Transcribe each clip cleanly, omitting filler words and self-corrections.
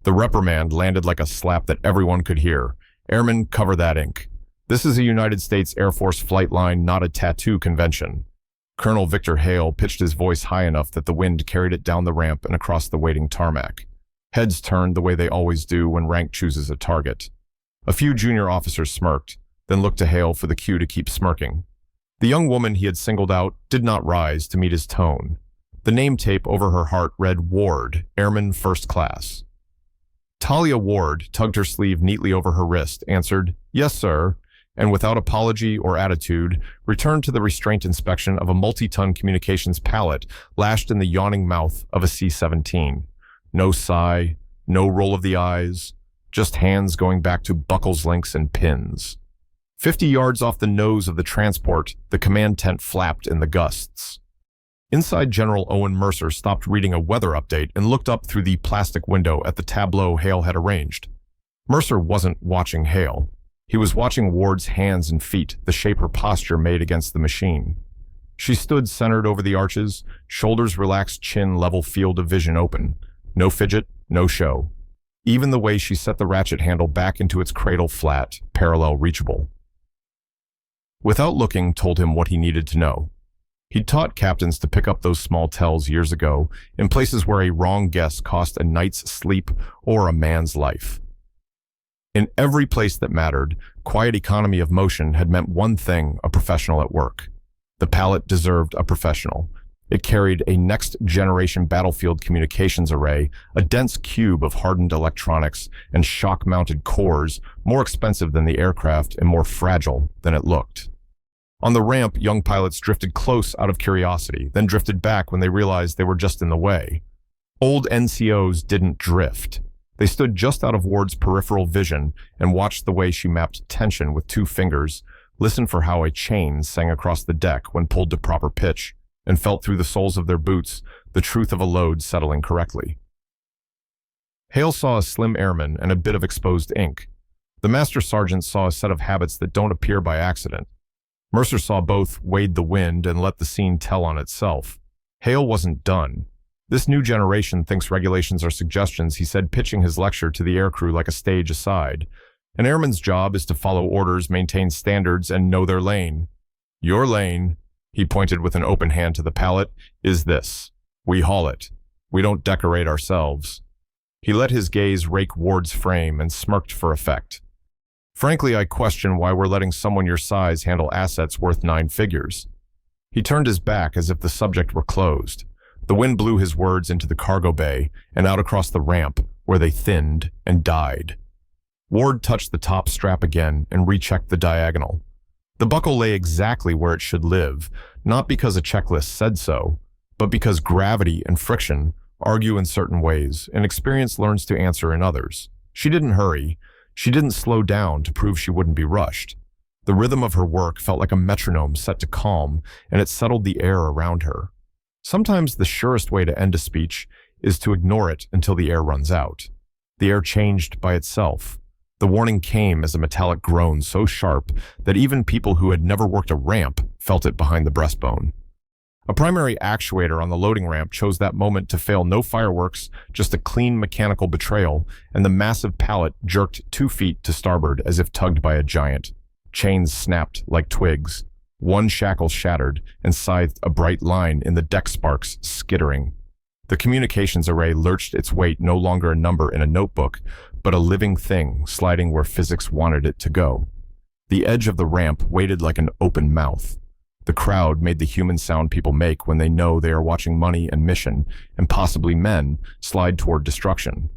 The reprimand landed like a slap that everyone could hear. "Airman, cover that ink. This is a United States Air Force flight line, not a tattoo convention." Colonel Victor Hale pitched his voice high enough that the wind carried it down the ramp and across the waiting tarmac. Heads turned the way they always do when rank chooses a target. A few junior officers smirked, then looked to Hale for the cue to keep smirking. The young woman he had singled out did not rise to meet his tone. The name tape over her heart read Ward, Airman First Class. Talia Ward tugged her sleeve neatly over her wrist, answered, "Yes, sir," and without apology or attitude, returned to the restraint inspection of a multi-ton communications pallet lashed in the yawning mouth of a C-17. No sigh, no roll of the eyes, just hands going back to buckles, links, and pins. 50 yards off the nose of the transport, the command tent flapped in the gusts. Inside, General Owen Mercer stopped reading a weather update and looked up through the plastic window at the tableau Hale had arranged. Mercer wasn't watching Hale. He was watching Ward's hands and feet, the shape her posture made against the machine. She stood centered over the arches, shoulders relaxed, chin level, field of vision open. No fidget, no show. Even the way she set the ratchet handle back into its cradle flat, parallel reachable. Without looking, told him what he needed to know. He'd taught captains to pick up those small tells years ago in places where a wrong guess cost a night's sleep or a man's life. In every place that mattered, quiet economy of motion had meant one thing: a professional at work. The pallet deserved a professional. It carried a next-generation battlefield communications array, a dense cube of hardened electronics and shock-mounted cores, more expensive than the aircraft and more fragile than it looked. On the ramp, young pilots drifted close out of curiosity, then drifted back when they realized they were just in the way. Old NCOs didn't drift. They stood just out of Ward's peripheral vision and watched the way she mapped tension with 2 fingers, listened for how a chain sang across the deck when pulled to proper pitch, and felt through the soles of their boots the truth of a load settling correctly. Hale saw a slim airman and a bit of exposed ink. The master sergeant saw a set of habits that don't appear by accident. Mercer saw both, weighed the wind, and let the scene tell on itself. Hale wasn't done. "This new generation thinks regulations are suggestions," he said, pitching his lecture to the aircrew like a stage aside. "An airman's job is to follow orders, maintain standards, and know their lane. Your lane," he pointed with an open hand to the pallet, "is this. We haul it. We don't decorate ourselves." He let his gaze rake Ward's frame and smirked for effect. "Frankly, I question why we're letting someone your size handle assets worth 9 figures. He turned his back as if the subject were closed. The wind blew his words into the cargo bay and out across the ramp, where they thinned and died. Ward touched the top strap again and rechecked the diagonal. The buckle lay exactly where it should live, not because a checklist said so, but because gravity and friction argue in certain ways, and experience learns to answer in others. She didn't hurry. She didn't slow down to prove she wouldn't be rushed. The rhythm of her work felt like a metronome set to calm, and it settled the air around her. Sometimes the surest way to end a speech is to ignore it until the air runs out. The air changed by itself. The warning came as a metallic groan so sharp that even people who had never worked a ramp felt it behind the breastbone. A primary actuator on the loading ramp chose that moment to fail. No fireworks, just a clean mechanical betrayal, and the massive pallet jerked 2 feet to starboard as if tugged by a giant. Chains snapped like twigs. One shackle shattered and scythed a bright line in the deck sparks, skittering. The communications array lurched its weight, no longer a number in a notebook, but a living thing sliding where physics wanted it to go. The edge of the ramp waited like an open mouth. The crowd made the human sound people make when they know they are watching money and mission, and possibly men, slide toward destruction.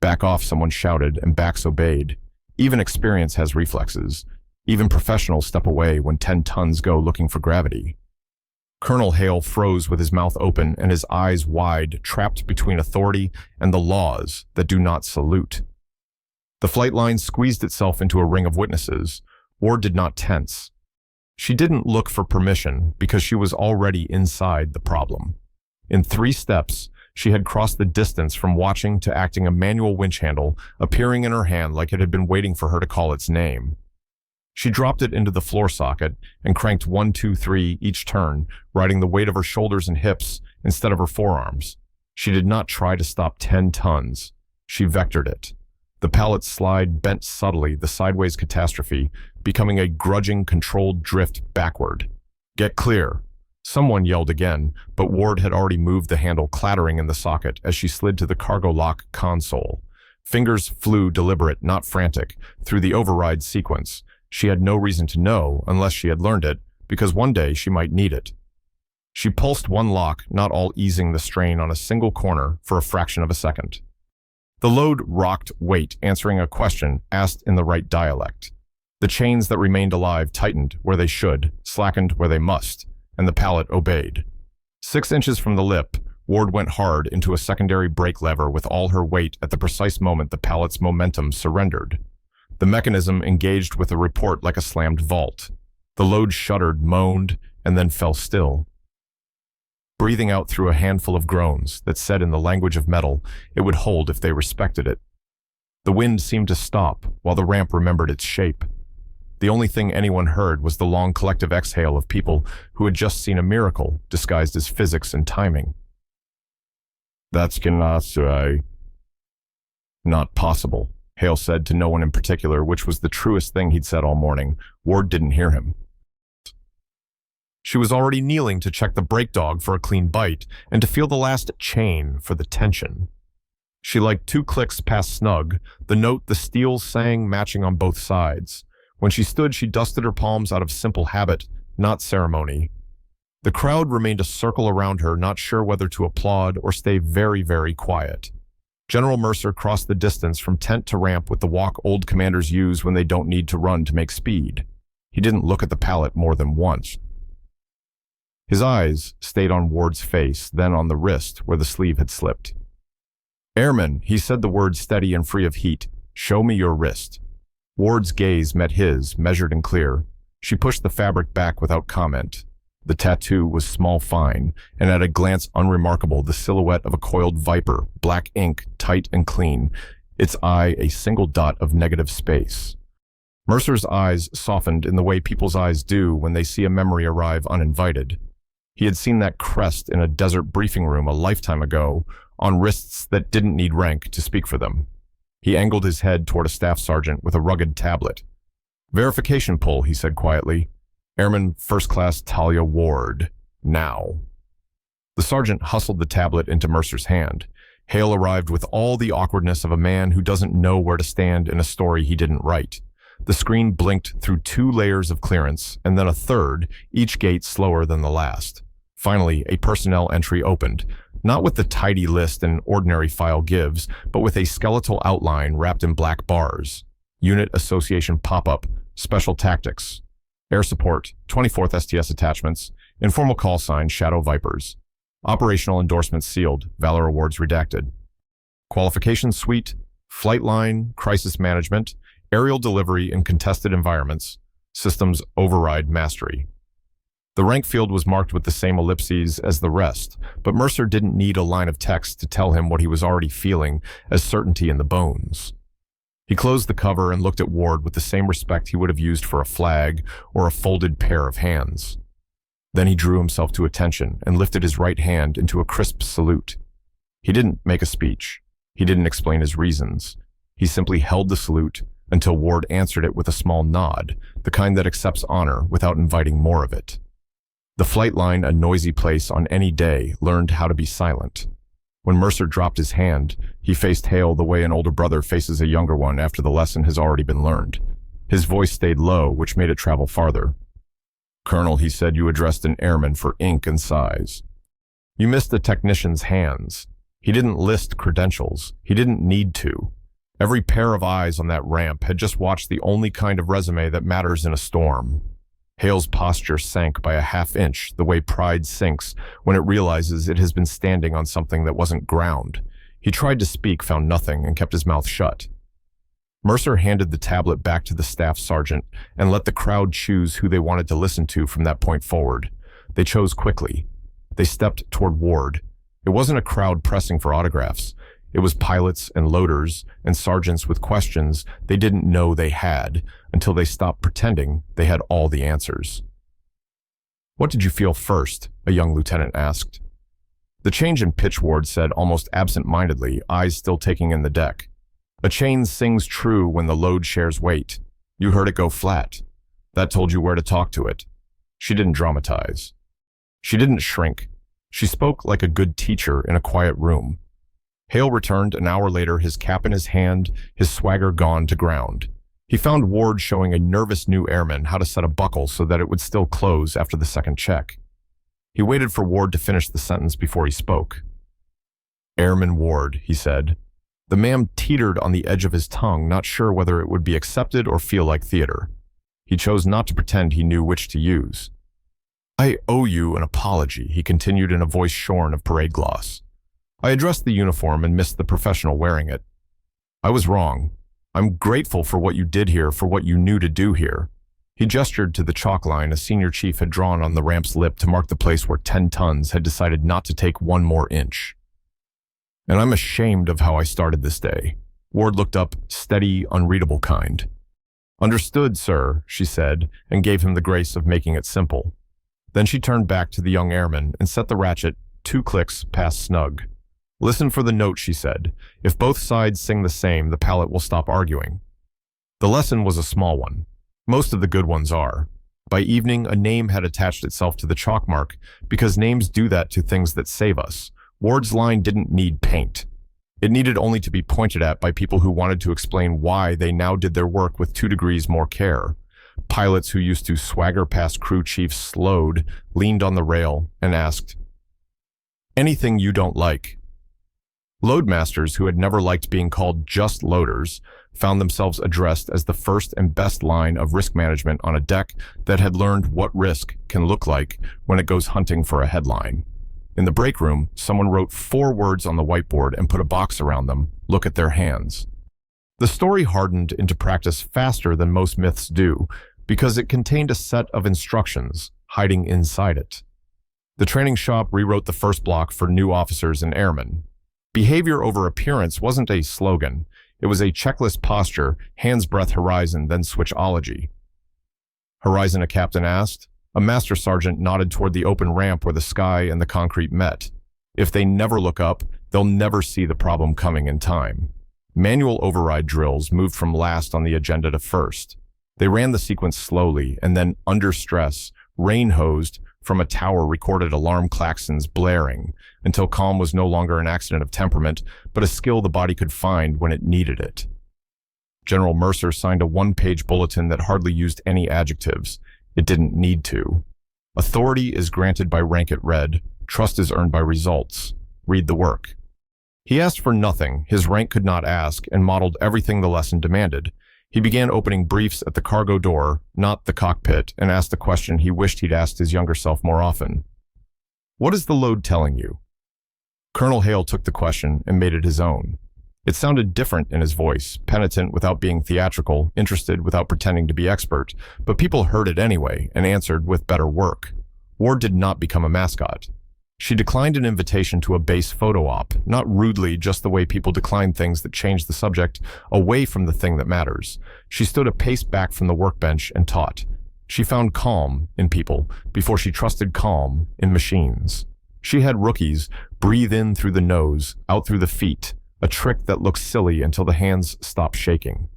"Back off," someone shouted, and backs obeyed. Even experience has reflexes. Even professionals step away when 10 tons go looking for gravity. Colonel Hale froze with his mouth open and his eyes wide, trapped between authority and the laws that do not salute. The flight line squeezed itself into a ring of witnesses. Ward did not tense. She didn't look for permission because she was already inside the problem. In 3 steps, she had crossed the distance from watching to acting, a manual winch handle appearing in her hand like it had been waiting for her to call its name. She dropped it into the floor socket and cranked 1, 2, 3 each turn, riding the weight of her shoulders and hips instead of her forearms. She did not try to stop 10 tons. She vectored it. The pallet's slide bent subtly, the sideways catastrophe, becoming a grudging, controlled drift backward. "Get clear." Someone yelled again, but Ward had already moved the handle, clattering in the socket as she slid to the cargo lock console. Fingers flew deliberate, not frantic, through the override sequence. She had no reason to know, unless she had learned it, because one day she might need it. She pulsed one lock, not all easing the strain on a single corner for a fraction of a second. The load rocked weight, answering a question asked in the right dialect. The chains that remained alive tightened where they should, slackened where they must, and the pallet obeyed. 6 inches from the lip, Ward went hard into a secondary brake lever with all her weight at the precise moment the pallet's momentum surrendered. The mechanism engaged with a report like a slammed vault. The load shuddered, moaned, and then fell still, breathing out through a handful of groans that said in the language of metal it would hold if they respected it. The wind seemed to stop while the ramp remembered its shape. The only thing anyone heard was the long collective exhale of people who had just seen a miracle disguised as physics and timing. "That's not possible," Hale said to no one in particular, which was the truest thing he'd said all morning. Ward didn't hear him. She was already kneeling to check the brake dog for a clean bite and to feel the last chain for the tension. She liked 2 clicks past snug, the note the steel sang matching on both sides. When she stood, she dusted her palms out of simple habit, not ceremony. The crowd remained a circle around her, not sure whether to applaud or stay very, very quiet. General Mercer crossed the distance from tent to ramp with the walk old commanders use when they don't need to run to make speed. He didn't look at the pallet more than once. His eyes stayed on Ward's face, then on the wrist where the sleeve had slipped. "Airman," he said the word steady and free of heat. "Show me your wrist." Ward's gaze met his, measured and clear. She pushed the fabric back without comment. The tattoo was small fine, and at a glance unremarkable, the silhouette of a coiled viper, black ink, tight and clean, its eye a single dot of negative space. Mercer's eyes softened in the way people's eyes do when they see a memory arrive uninvited. He had seen that crest in a desert briefing room a lifetime ago, on wrists that didn't need rank to speak for them. He angled his head toward a staff sergeant with a rugged tablet. "Verification pull," he said quietly. "Airman First Class Talia Ward. Now." The sergeant hustled the tablet into Mercer's hand. Hale arrived with all the awkwardness of a man who doesn't know where to stand in a story he didn't write. The screen blinked through 2 layers of clearance, and then a third, each gate slower than the last. Finally, a personnel entry opened, not with the tidy list an ordinary file gives, but with a skeletal outline wrapped in black bars. Unit Association pop-up, Special Tactics. Air Support, 24th STS Attachments, Informal Call Sign Shadow Vipers. Operational Endorsements sealed, Valor Awards redacted. Qualifications Suite, Flight Line, Crisis Management, Aerial Delivery in Contested Environments, Systems Override Mastery. The rank field was marked with the same ellipses as the rest, but Mercer didn't need a line of text to tell him what he was already feeling as certainty in the bones. He closed the cover and looked at Ward with the same respect he would have used for a flag or a folded pair of hands. Then he drew himself to attention and lifted his right hand into a crisp salute. He didn't make a speech. He didn't explain his reasons. He simply held the salute until Ward answered it with a small nod, the kind that accepts honor without inviting more of it. The flight line, a noisy place on any day, learned how to be silent. When Mercer dropped his hand, he faced Hale the way an older brother faces a younger one after the lesson has already been learned. His voice stayed low, which made it travel farther. "Colonel," he said, "you addressed an airman for ink and size. You missed the technician's hands. He didn't list credentials. He didn't need to. Every pair of eyes on that ramp had just watched the only kind of resume that matters in a storm." Hale's posture sank by a half-inch, the way pride sinks when it realizes it has been standing on something that wasn't ground. He tried to speak, found nothing, and kept his mouth shut. Mercer handed the tablet back to the staff sergeant and let the crowd choose who they wanted to listen to from that point forward. They chose quickly. They stepped toward Ward. It wasn't a crowd pressing for autographs. It was pilots and loaders and sergeants with questions they didn't know they had until they stopped pretending they had all the answers. "What did you feel first?" a young lieutenant asked. The change in pitch, Ward said almost absent-mindedly, eyes still taking in the deck. A chain sings true when the load shares weight. You heard it go flat. That told you where to talk to it. She didn't dramatize. She didn't shrink. She spoke like a good teacher in a quiet room. Hale returned an hour later, his cap in his hand, his swagger gone to ground. He found Ward showing a nervous new airman how to set a buckle so that it would still close after the second check. He waited for Ward to finish the sentence before he spoke. "Airman Ward," he said. The man teetered on the edge of his tongue, not sure whether it would be accepted or feel like theater. He chose not to pretend he knew which to use. "I owe you an apology," he continued in a voice shorn of parade gloss. "I addressed the uniform and missed the professional wearing it. I was wrong. I'm grateful for what you did here, for what you knew to do here." He gestured to the chalk line a senior chief had drawn on the ramp's lip to mark the place where 10 tons had decided not to take one more inch. "And I'm ashamed of how I started this day." Ward looked up, steady, unreadable kind. "Understood, sir," she said, and gave him the grace of making it simple. Then she turned back to the young airman and set the ratchet 2 clicks past snug. "Listen for the note," she said. "If both sides sing the same, the pallet will stop arguing." The lesson was a small one. Most of the good ones are. By evening, a name had attached itself to the chalk mark, because names do that to things that save us. Ward's line didn't need paint. It needed only to be pointed at by people who wanted to explain why they now did their work with 2 degrees more care. Pilots who used to swagger past crew chiefs slowed, leaned on the rail, and asked, "Anything you don't like?" Loadmasters who had never liked being called just loaders found themselves addressed as the first and best line of risk management on a deck that had learned what risk can look like when it goes hunting for a headline. In the break room, someone wrote 4 words on the whiteboard and put a box around them: "Look at their hands." The story hardened into practice faster than most myths do, because it contained a set of instructions hiding inside it. The training shop rewrote the first block for new officers and airmen. Behavior over appearance wasn't a slogan. It was a checklist posture: hands, breath, horizon, then switchology. "Horizon?" a captain asked. A master sergeant nodded toward the open ramp where the sky and the concrete met. If they never look up, they'll never see the problem coming in time. Manual override drills moved from last on the agenda to first. They ran the sequence slowly, and then, under stress, rain-hosed from a tower recorded alarm klaxons blaring, until calm was no longer an accident of temperament, but a skill the body could find when it needed it. General Mercer signed a 1-page bulletin that hardly used any adjectives. It didn't need to. Authority is granted by rank, it read. Trust is earned by results. Read the work. He asked for nothing his rank could not ask, and modeled everything the lesson demanded. He began opening briefs at the cargo door, not the cockpit, and asked the question he wished he'd asked his younger self more often. "What is the load telling you?" Colonel Hale took the question and made it his own. It sounded different in his voice, penitent without being theatrical, interested without pretending to be expert, but people heard it anyway and answered with better work. Ward did not become a mascot. She declined an invitation to a base photo op, not rudely, just the way people decline things that change the subject away from the thing that matters. She stood a pace back from the workbench and taught. She found calm in people before she trusted calm in machines. She had rookies breathe in through the nose, out through the feet, a trick that looks silly until the hands stop shaking.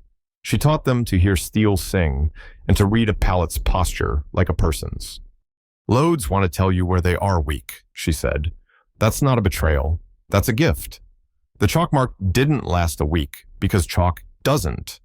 She taught them to hear steel sing and to read a pallet's posture like a person's. "Loads want to tell you where they are weak," she said. "That's not a betrayal. That's a gift." The chalk mark didn't last a week because chalk doesn't.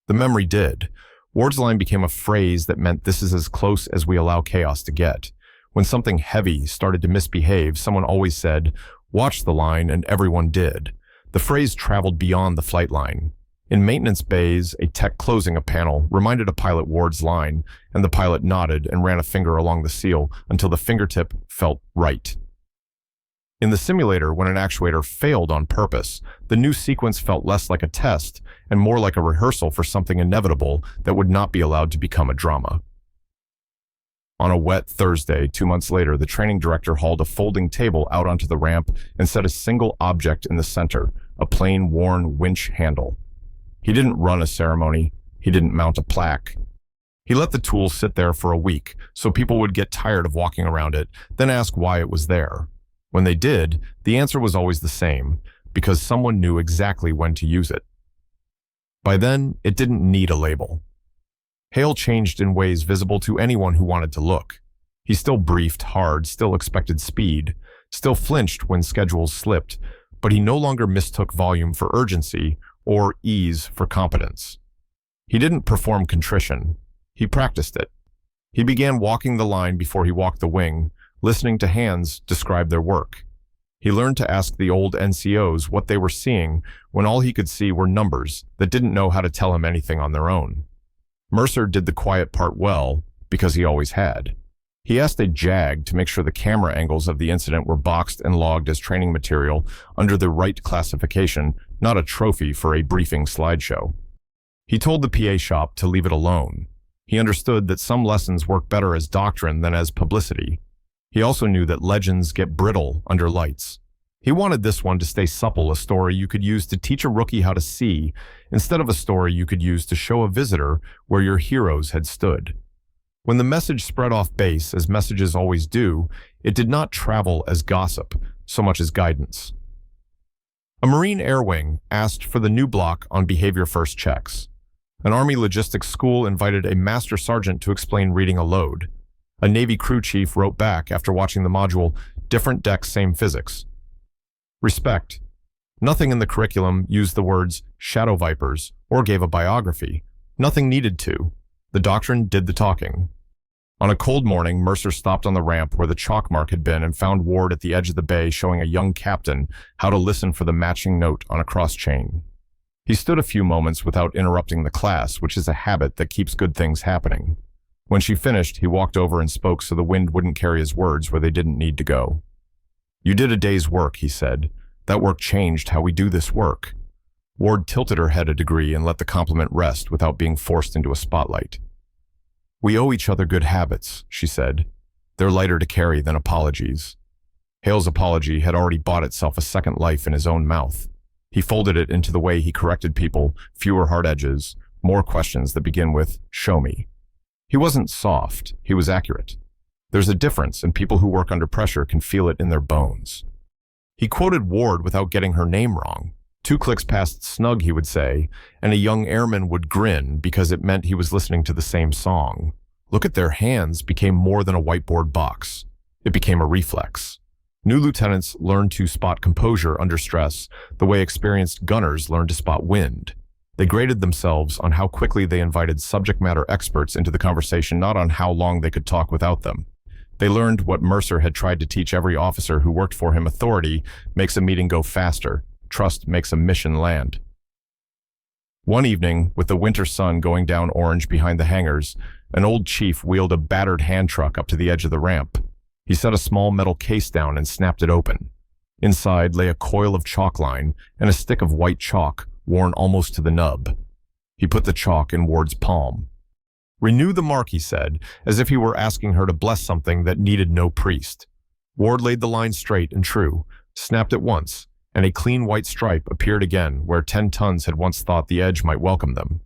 The memory did. Ward's line became a phrase that meant this is as close as we allow chaos to get. When something heavy started to misbehave, someone always said, "Watch the line," and everyone did. The phrase traveled beyond the flight line. In maintenance bays, a tech closing a panel reminded a pilot Ward's line, and the pilot nodded and ran a finger along the seal until the fingertip felt right. In the simulator, when an actuator failed on purpose, the new sequence felt less like a test and more like a rehearsal for something inevitable that would not be allowed to become a drama. On a wet Thursday, 2 months later, the training director hauled a folding table out onto the ramp and set a single object in the center, a plain, worn winch handle. He didn't run a ceremony. He didn't mount a plaque. He let the tool sit there for a week so people would get tired of walking around it, then ask why it was there. When they did, the answer was always the same, because someone knew exactly when to use it. By then, it didn't need a label. Hale changed in ways visible to anyone who wanted to look. He still briefed hard, still expected speed, still flinched when schedules slipped, but he no longer mistook volume for urgency or ease for competence. He didn't perform contrition. He practiced it. He began walking the line before he walked the wing, listening to hands describe their work. He learned to ask the old NCOs what they were seeing when all he could see were numbers that didn't know how to tell him anything on their own. Mercer did the quiet part well because he always had. He asked a JAG to make sure the camera angles of the incident were boxed and logged as training material under the right classification, not a trophy for a briefing slideshow. He told the PA shop to leave it alone. He understood that some lessons work better as doctrine than as publicity. He also knew that legends get brittle under lights. He wanted this one to stay supple, a story you could use to teach a rookie how to see, instead of a story you could use to show a visitor where your heroes had stood. When the message spread off base, as messages always do, it did not travel as gossip, so much as guidance. A Marine Air Wing asked for the new block on behavior first checks. An Army logistics school invited a master sergeant to explain reading a load. A Navy crew chief wrote back after watching the module, "Different deck, same physics." Respect. Nothing in the curriculum used the words shadow vipers or gave a biography. Nothing needed to. The doctrine did the talking. On a cold morning, Mercer stopped on the ramp where the chalk mark had been and found Ward at the edge of the bay showing a young captain how to listen for the matching note on a cross chain. He stood a few moments without interrupting the class, which is a habit that keeps good things happening. When she finished, he walked over and spoke so the wind wouldn't carry his words where they didn't need to go. "You did a day's work," he said. "That work changed how we do this work." Ward tilted her head a degree and let the compliment rest without being forced into a spotlight. "We owe each other good habits," she said. "They're lighter to carry than apologies." Hale's apology had already bought itself a second life in his own mouth. He folded it into the way he corrected people, fewer hard edges, more questions that begin with, "Show me." He wasn't soft, he was accurate. There's a difference, and people who work under pressure can feel it in their bones. He quoted Ward without getting her name wrong. 2 clicks past snug, he would say, and a young airman would grin because it meant he was listening to the same song. Look at their hands became more than a whiteboard box. It became a reflex. New lieutenants learned to spot composure under stress the way experienced gunners learned to spot wind. They graded themselves on how quickly they invited subject matter experts into the conversation, not on how long they could talk without them. They learned what Mercer had tried to teach every officer who worked for him: authority makes a meeting go faster. Trust makes a mission land. One evening, with the winter sun going down orange behind the hangars, an old chief wheeled a battered hand truck up to the edge of the ramp. He set a small metal case down and snapped it open. Inside lay a coil of chalk line and a stick of white chalk worn almost to the nub. He put the chalk in Ward's palm. "Renew the mark," he said, as if he were asking her to bless something that needed no priest. Ward laid the line straight and true, snapped it once, and a clean white stripe appeared again where 10 tons had once thought the edge might welcome them.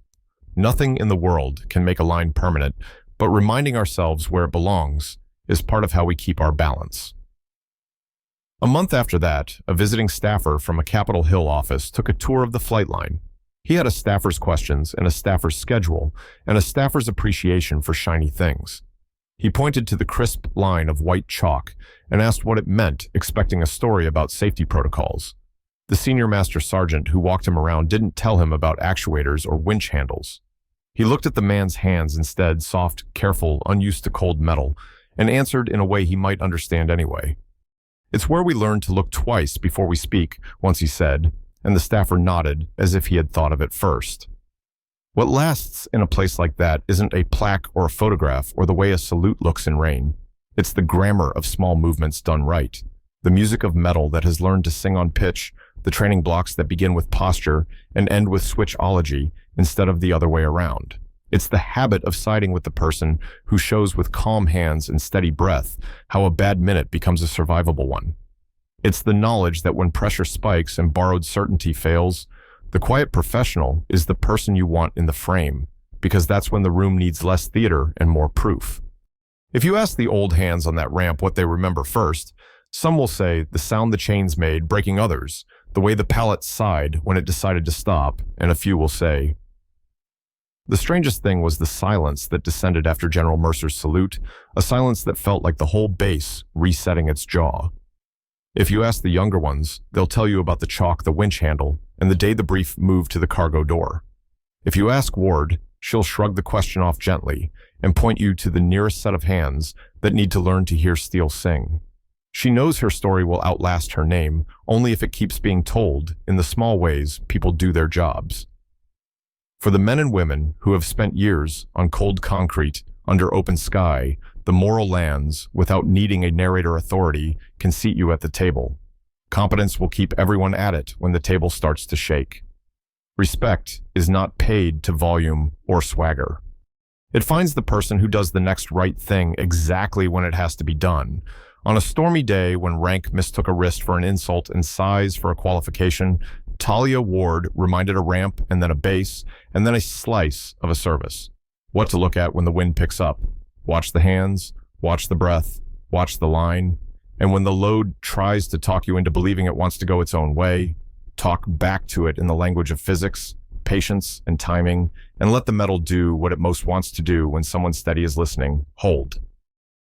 Nothing in the world can make a line permanent, but reminding ourselves where it belongs is part of how we keep our balance. A month after that, a visiting staffer from a Capitol Hill office took a tour of the flight line. He had a staffer's questions and a staffer's schedule and a staffer's appreciation for shiny things. He pointed to the crisp line of white chalk and asked what it meant, expecting a story about safety protocols. The senior master sergeant who walked him around didn't tell him about actuators or winch handles. He looked at the man's hands instead, soft, careful, unused to cold metal, and answered in a way he might understand anyway. "It's where we learn to look twice before we speak," once he said, and the staffer nodded as if he had thought of it first. What lasts in a place like that isn't a plaque or a photograph or the way a salute looks in rain. It's the grammar of small movements done right, the music of metal that has learned to sing on pitch, the training blocks that begin with posture and end with switchology instead of the other way around. It's the habit of siding with the person who shows with calm hands and steady breath how a bad minute becomes a survivable one. It's the knowledge that when pressure spikes and borrowed certainty fails, the quiet professional is the person you want in the frame, because that's when the room needs less theater and more proof. If you ask the old hands on that ramp what they remember first, Some will say the sound the chains made breaking others, the way the pallet sighed when it decided to stop, and a few will say. The strangest thing was the silence that descended after General Mercer's salute, a silence that felt like the whole base resetting its jaw. If you ask the younger ones, they'll tell you about the chalk the winch handle and the day the brief moved to the cargo door. If you ask Ward, she'll shrug the question off gently and point you to the nearest set of hands that need to learn to hear steel sing. She knows her story will outlast her name only if it keeps being told in the small ways people do their jobs. For the men and women who have spent years on cold concrete under open sky, the moral lands, without needing a narrator authority, can seat you at the table. Competence will keep everyone at it when the table starts to shake. Respect is not paid to volume or swagger. It finds the person who does the next right thing exactly when it has to be done. On a stormy day when rank mistook a wrist for an insult and size for a qualification, Talia Ward reminded a ramp and then a base and then a slice of a service. What to look at when the wind picks up. Watch the hands, watch the breath, watch the line, and when the load tries to talk you into believing it wants to go its own way, talk back to it in the language of physics, patience, and timing, and let the metal do what it most wants to do when someone steady is listening. Hold.